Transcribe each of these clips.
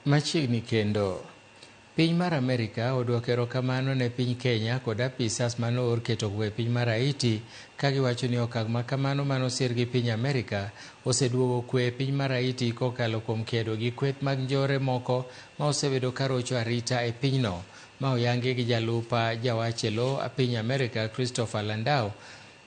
Machiegni kendo, piny mar Amerka odwoko erokamano ne piny Kenya kod apisas manoor keto kwe piny mar Haiti, kagiwacho ni okang' ma kamano manosir gi piny Amerka oseduogo kwe piny mar Haiti kokalo kuom kedo gi kweth mag njore moko ma osebedo karocho arita e pinyno, ma oyangi gi jalupa jawachelo a piny Amerka Christopher Landau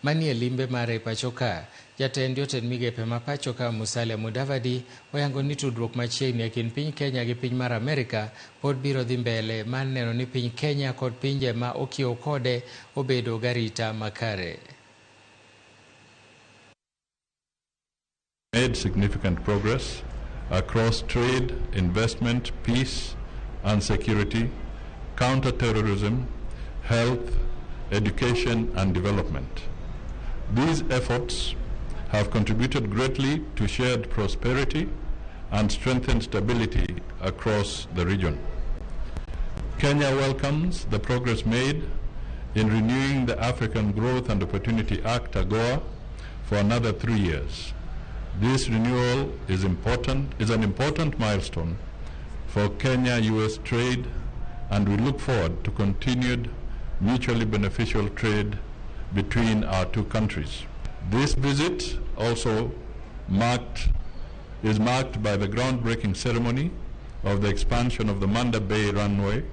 manie limbe mare pachoka. Jatend migepe ma pachoka Musalia Mudavadi oyango ni tudruok machiegni e kind piny Kenya gi piny mar Amerka pod biro dhi mbele mar neno ni piny Kenya kod pinje ma okiewo kode obedo garita makare. Made significant progress across trade, investment, peace and security, counter-terrorism, health, education and development. These efforts have contributed greatly to shared prosperity and strengthened stability across the region. Kenya welcomes the progress made in renewing the African Growth and Opportunity Act, AGOA, for another 3 years. This renewal is an important milestone for Kenya-US trade, and we look forward to continued mutually beneficial trade between our two countries. This visit also is marked by the groundbreaking ceremony of the expansion of the Manda Bay runway,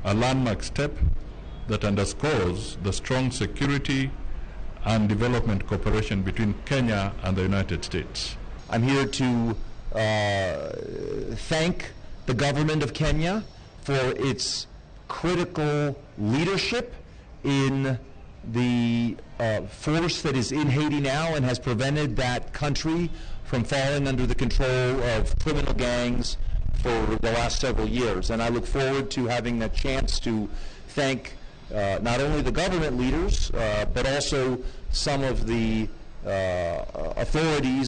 a landmark step that underscores the strong security and development cooperation between Kenya and the United States. I'm here to thank the government of Kenya for its critical leadership in the force that is in Haiti now and has prevented that country from falling under the control of criminal gangs for the last several years. And I look forward to having the chance to thank not only the government leaders, but also some of the authorities